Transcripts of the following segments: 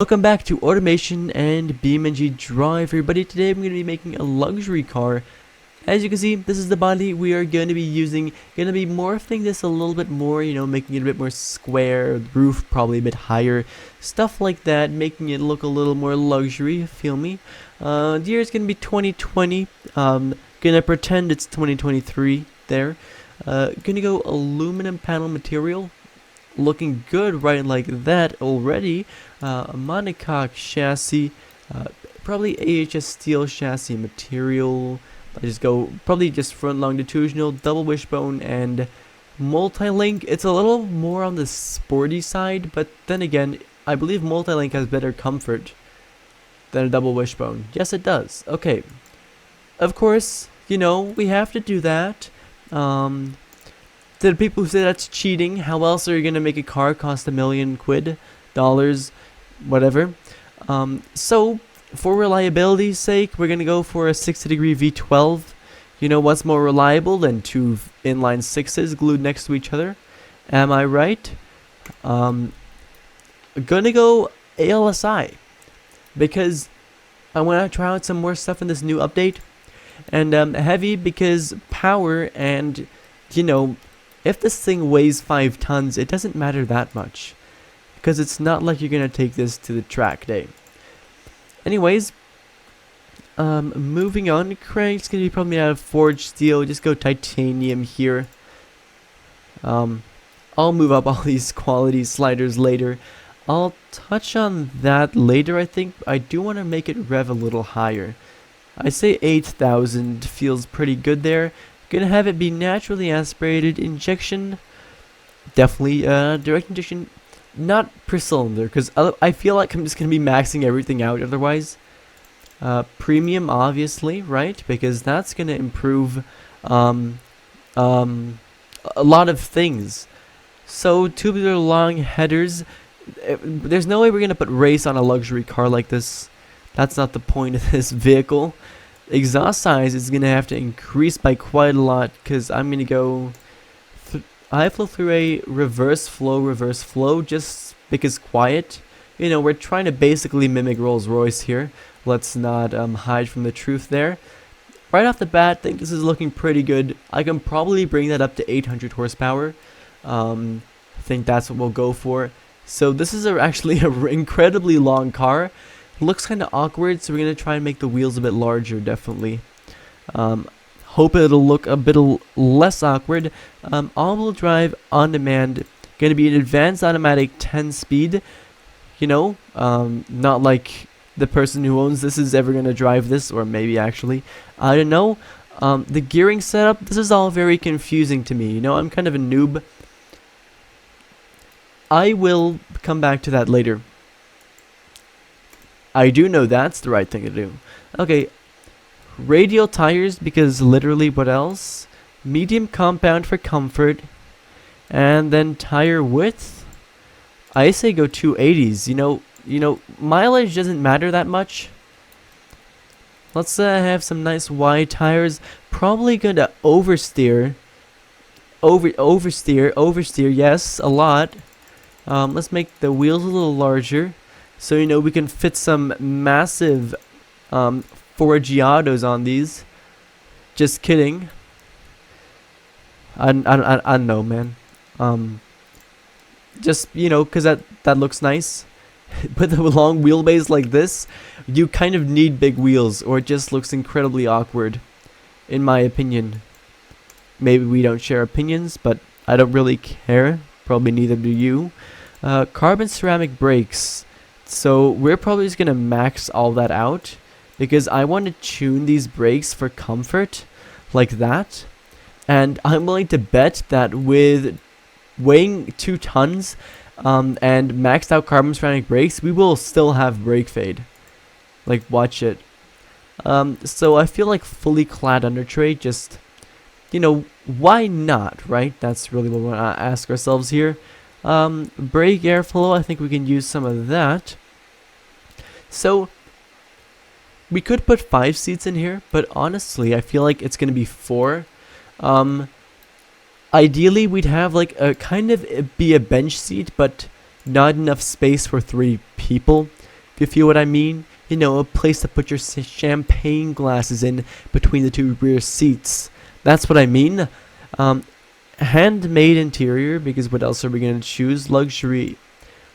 Welcome back to Automation and BeamNG Drive, everybody. Today I'm going to be making a luxury car. As you can see, this is the body we are going to be using. Going to be morphing this a little bit more, making it a bit more square, roof probably a bit higher, stuff like that, making it look a little more luxury, feel me. The year is going to be 2020. Gonna pretend it's 2023 there. Gonna go aluminum panel material. Looking good right like that already. A monocoque chassis, probably AHS steel chassis material. I just go probably just front longitudinal, double wishbone, and multi-link. It's a little more on the sporty side, but then again, I believe multi-link has better comfort than a double wishbone. Yes, it does. Okay, of course, we have to do that. To the people who say that's cheating, how else are you gonna make a car cost $1 million dollars, whatever? So for reliability's sake, we're gonna go for a 60-degree V12. What's more reliable than two inline sixes glued next to each other? Am I right? Gonna go ALSI because I want to try out some more stuff in this new update, and heavy because power and if this thing weighs 5 tons, it doesn't matter that much. Because it's not like you're going to take this to the track day. Anyways, moving on. Crank's going to be probably made out of forged steel. Just go titanium here. I'll move up all these quality sliders later. I'll touch on that later, I think. I do want to make it rev a little higher. I say 8,000 feels pretty good there. Gonna have it be naturally aspirated injection, definitely direct injection, not per cylinder, because I feel like I'm just gonna be maxing everything out otherwise. Premium, obviously, right, because that's gonna improve a lot of things. So tubular long headers. There's no way we're gonna put race on a luxury car like this. That's not the point of this vehicle. Exhaust size is going to have to increase by quite a lot because I'm going to go high flow through a reverse flow just because quiet. We're trying to basically mimic Rolls Royce here. Let's not hide from the truth there. Right off the bat, I think this is looking pretty good. I can probably bring that up to 800 horsepower. I think that's what we'll go for. So this is actually an incredibly long car. Looks kind of awkward, so we're going to try and make the wheels a bit larger, definitely. Hope it'll look a bit less awkward. All-wheel drive, on-demand, going to be an advanced automatic 10-speed. Not like the person who owns this is ever going to drive this, or maybe actually. I don't know. The gearing setup, this is all very confusing to me. I'm kind of a noob. I will come back to that later. I do know that's the right thing to do. Okay, radial tires because literally what else? Medium compound for comfort, and then tire width. I say go 280s. Mileage doesn't matter that much. Let's have some nice wide tires. Probably gonna oversteer. Oversteer. Yes, a lot. Let's make the wheels a little larger. So, we can fit some massive Forgiatos on these. Just kidding. I don't know, man. Just, because that looks nice. With a long wheelbase like this, you kind of need big wheels, or it just looks incredibly awkward, in my opinion. Maybe we don't share opinions, but I don't really care. Probably neither do you. Carbon ceramic brakes. So we're probably just going to max all that out because I want to tune these brakes for comfort like that. And I'm willing to bet that with weighing 2 tons and maxed out carbon ceramic brakes, we will still have brake fade. Like, watch it. So I feel like fully clad under tray, just, why not, right? That's really what we want to ask ourselves here. Brake airflow, I think we can use some of that. So we could put 5 seats in here, but honestly I feel like it's gonna be 4. Ideally, we'd have like a kind of be a bench seat, but not enough space for 3 people. you feel what I mean? You know, a place to put your champagne glasses in between the two rear seats. That's what I mean. Handmade interior, because what else are we going to choose? Luxury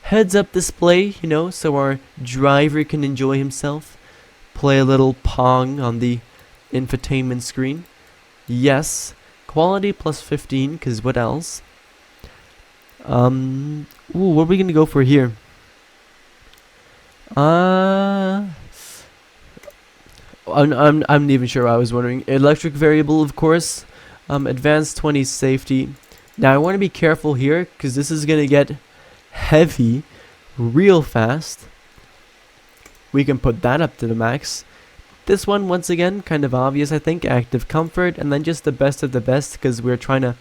heads-up display, you know, so our driver can enjoy himself. Play a little Pong on the infotainment screen. Yes. Quality plus 15, because what else? Ooh, what are we going to go for here? I'm not even sure. I was wondering. Electric variable, of course. Advanced 20 safety. Now I want to be careful here because this is gonna get heavy real fast. We can put that up to the max. This one, once again, kind of obvious, I think. Active comfort, and then just the best of the best because we're trying to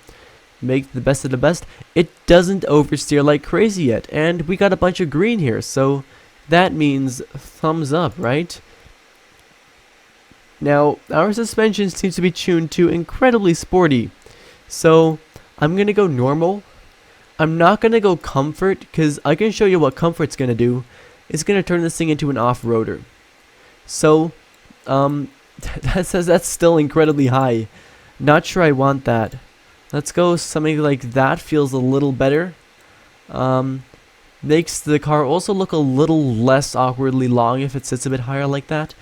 make the best of the best. It doesn't oversteer like crazy yet, and we got a bunch of green here, so that means thumbs up, right? Now, our suspension seems to be tuned to incredibly sporty, so I'm going to go normal. I'm not going to go comfort, because I can show you what comfort's going to do. It's going to turn this thing into an off-roader. So, that says that's still incredibly high. Not sure I want that. Let's go something like that, feels a little better. Makes the car also look a little less awkwardly long if it sits a bit higher like that.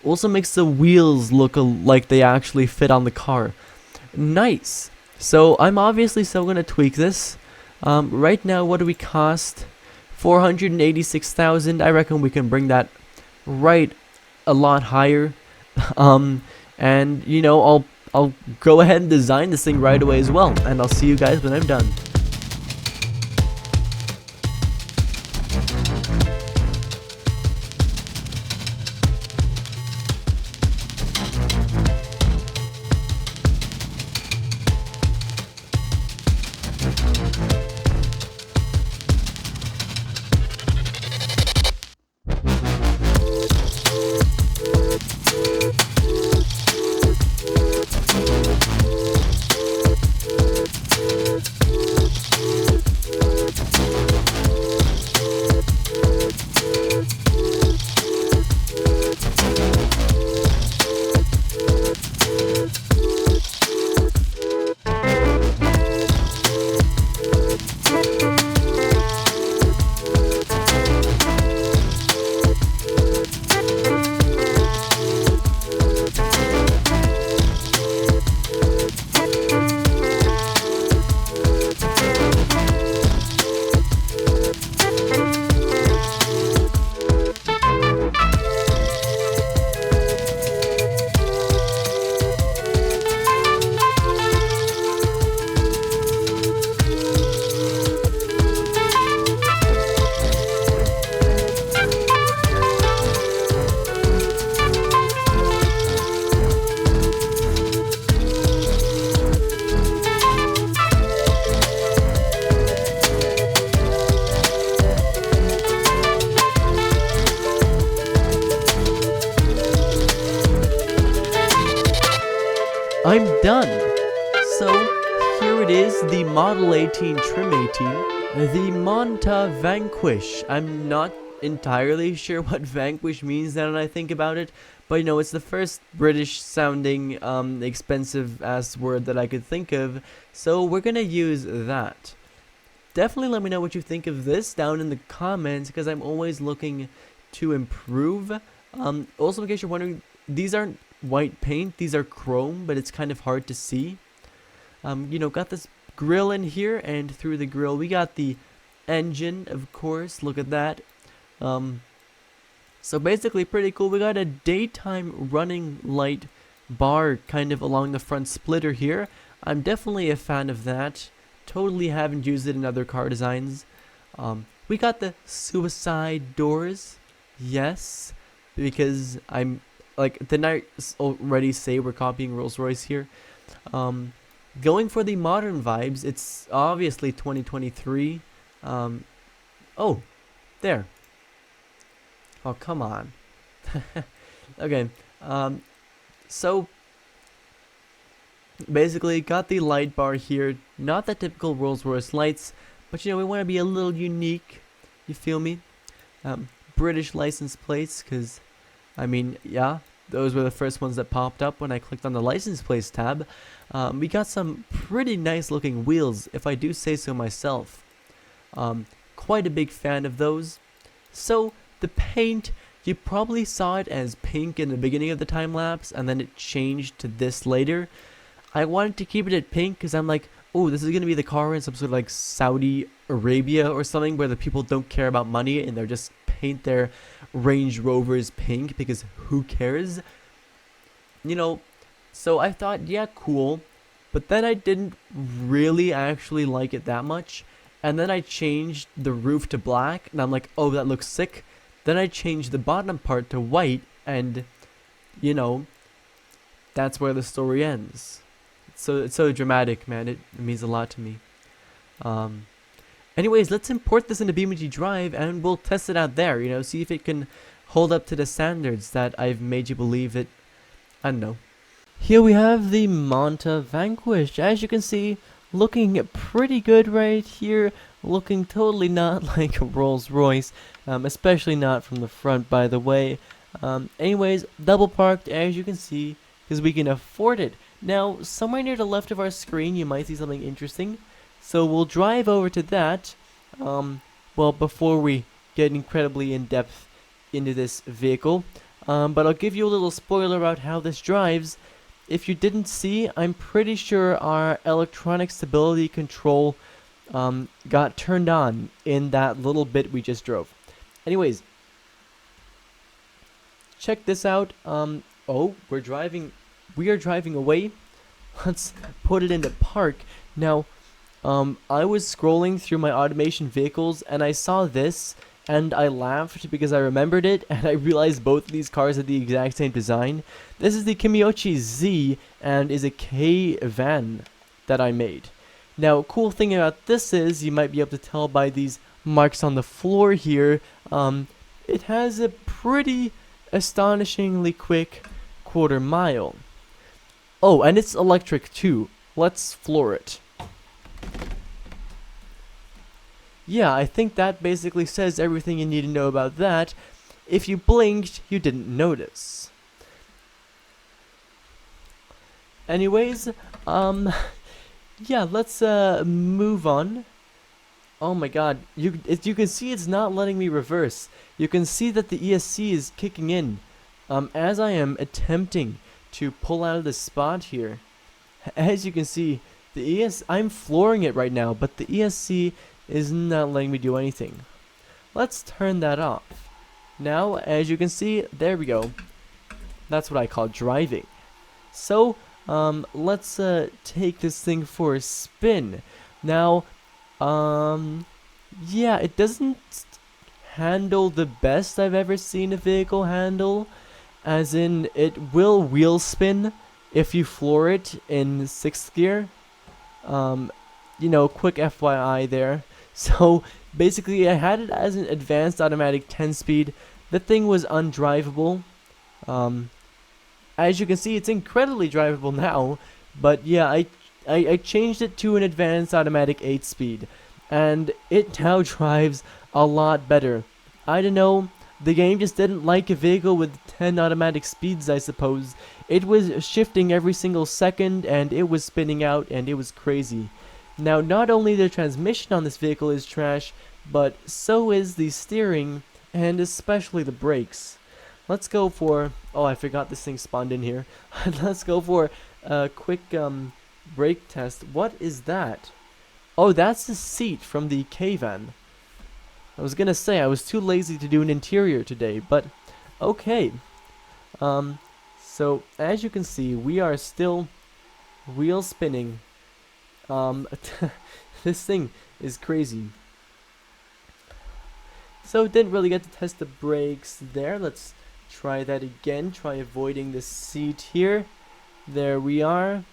Also makes the wheels look like they actually fit on the car. Nice. So I'm obviously still going to tweak this. Right now, what do we cost? 486,000. I reckon we can bring that right a lot higher. And you know, I'll go ahead and design this thing right away as well. And I'll see you guys when I'm done. I'm done. So here it is, the Model 18 Trim 18, the Monta Vanquish. I'm not entirely sure what Vanquish means now that I think about it, but you know, it's the first British sounding expensive ass word that I could think of, so we're gonna use that. Definitely let me know what you think of this down in the comments, because I'm always looking to improve. Also, in case you're wondering, these aren't white paint, these are chrome, but it's kind of hard to see. You know, got this grill in here, and through the grill we got the engine, of course. Look at that. So basically pretty cool. We got a daytime running light bar kind of along the front splitter here. I'm definitely a fan of that. Totally haven't used it in other car designs. We got the suicide doors. Yes, because I'm like, didn't I already say we're copying Rolls Royce here? Going for the modern vibes. It's obviously 2023. Oh, there. Oh, come on. Okay. So basically got the light bar here. Not the typical Rolls Royce lights, but you know, we want to be a little unique. You feel me? British license plates, because, I mean, yeah, those were the first ones that popped up when I clicked on the license plates tab. We got some pretty nice looking wheels, if I do say so myself. Quite a big fan of those. So, the paint, you probably saw it as pink in the beginning of the time lapse, and then it changed to this later. I wanted to keep it at pink because I'm like, oh, this is going to be the car in some sort of like Saudi Arabia or something where the people don't care about money and they're just paint their Range Rovers pink because who cares? You know, so I thought, yeah, cool. But then I didn't really actually like it that much. And then I changed the roof to black and I'm like, oh, that looks sick. Then I changed the bottom part to white and, you know, that's where the story ends. It's so dramatic, man. It means a lot to me. Anyways, let's import this into BeamNG Drive and we'll test it out there, you know, see if it can hold up to the standards that I've made you believe it. I don't know. Here we have the Monta Vanquish. As you can see, looking pretty good right here. Looking totally not like a Rolls Royce, especially not from the front, by the way. Anyways, double parked, as you can see, because we can afford it. Now, somewhere near the left of our screen, you might see something interesting. So we'll drive over to that, well, before we get incredibly in-depth into this vehicle. But I'll give you a little spoiler about how this drives. If you didn't see, I'm pretty sure our electronic stability control got turned on in that little bit we just drove. Anyways, check this out. Oh, we are driving away. Let's put it into park. Now, I was scrolling through my automation vehicles and I saw this and I laughed because I remembered it and I realized both of these cars had the exact same design. This is the Kimiyoshi Z and is a K van that I made. Now, cool thing about this is, you might be able to tell by these marks on the floor here, it has a pretty astonishingly quick quarter mile. Oh, and it's electric too. Let's floor it. Yeah, I think that basically says everything you need to know about that. If you blinked, you didn't notice. Anyways, yeah, let's move on. Oh my god, you can see it's not letting me reverse. You can see that the ESC is kicking in as I am attempting to pull out of the spot here. As you can see, I'm flooring it right now, but the ESC is not letting me do anything. Let's turn that off. Now, as you can see, there we go. That's what I call driving. So, let's take this thing for a spin. Now, yeah, it doesn't handle the best I've ever seen a vehicle handle. As in, it will wheel spin if you floor it in 6th gear. You know, quick FYI there. So, basically, I had it as an advanced automatic 10-speed. The thing was undrivable. As you can see, it's incredibly drivable now. But yeah, I changed it to an advanced automatic 8-speed. And it now drives a lot better. I don't know. The game just didn't like a vehicle with 10 automatic speeds, I suppose. It was shifting every single second, and it was spinning out, and it was crazy. Now, not only the transmission on this vehicle is trash, but so is the steering, and especially the brakes. Let's go for... Oh, I forgot this thing spawned in here. Let's go for a quick brake test. What is that? Oh, that's the seat from the K-van. I was gonna say, I was too lazy to do an interior today, but okay. So, as you can see, we are still wheel spinning. This thing is crazy. So, didn't really get to test the brakes there. Let's try that again. Try avoiding the seat here. There we are.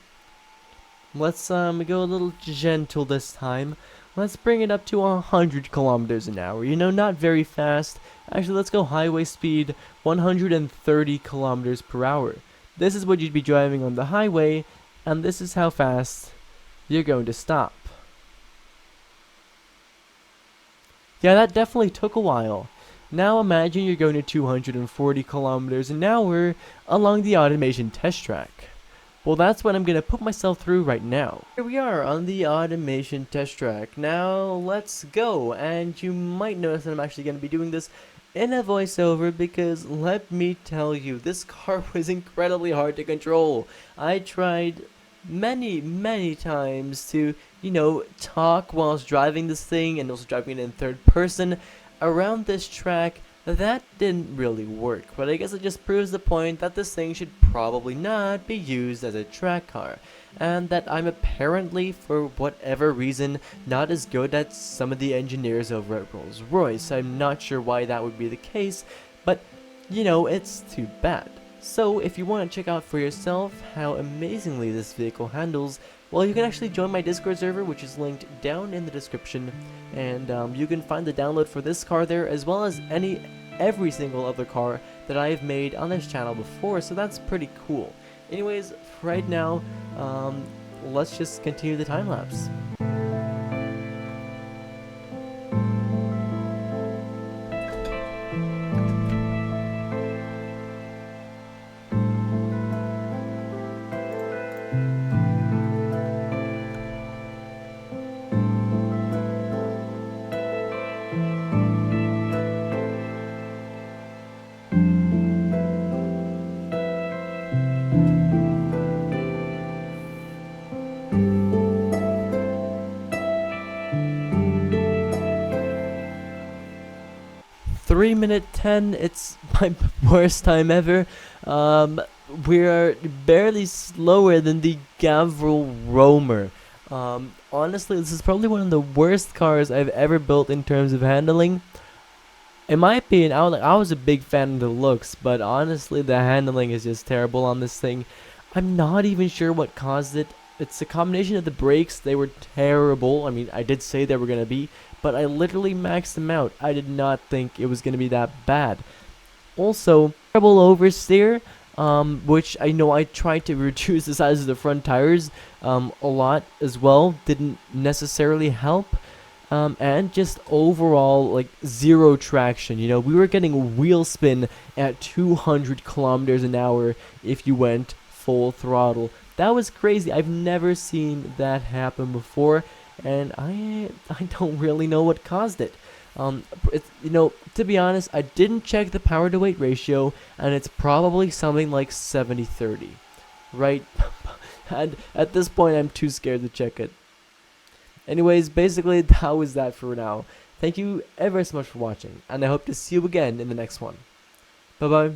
Let's go a little gentle this time. Let's bring it up to 100 kilometers an hour. You know, not very fast. Actually, let's go highway speed, 130 kilometers per hour. This is what you'd be driving on the highway, and this is how fast you're going to stop. Yeah, that definitely took a while. Now imagine you're going to 240 kilometers an hour along the automation test track. Well, that's what I'm going to put myself through right now. Here we are on the automation test track. Now, let's go. And you might notice that I'm actually going to be doing this in a voiceover because let me tell you, this car was incredibly hard to control. I tried many times to, talk whilst driving this thing and also driving it in third person around this track. That didn't really work, but I guess it just proves the point that this thing should probably not be used as a track car, and that I'm apparently, for whatever reason, not as good as some of the engineers over at Rolls Royce. I'm not sure why that would be the case, but, it's too bad. So if you want to check out for yourself how amazingly this vehicle handles, well, you can actually join my Discord server, which is linked down in the description, and you can find the download for this car there, as well as every single other car that I've made on this channel before, so that's pretty cool. Anyways, right now, let's just continue the time lapse. 3 minute 10, it's my worst time ever. We are barely slower than the Gavril Roamer. Honestly, this is probably one of the worst cars I've ever built in terms of handling. In my opinion, I was a big fan of the looks, but honestly, the handling is just terrible on this thing. I'm not even sure what caused it. It's a combination of the brakes. They were terrible. I mean, I did say they were going to be, but I literally maxed them out. I did not think it was going to be that bad. Also, terrible oversteer, which I know I tried to reduce the size of the front tires a lot as well. Didn't necessarily help. And just overall, like, zero traction. We were getting wheel spin at 200 kilometers an hour if you went full throttle. That was crazy. I've never seen that happen before, and I don't really know what caused it. To be honest, I didn't check the power to weight ratio, and it's probably something like 70-30, right? And at this point, I'm too scared to check it. Anyways, basically, that was that for now. Thank you ever so much for watching, and I hope to see you again in the next one. Bye-bye.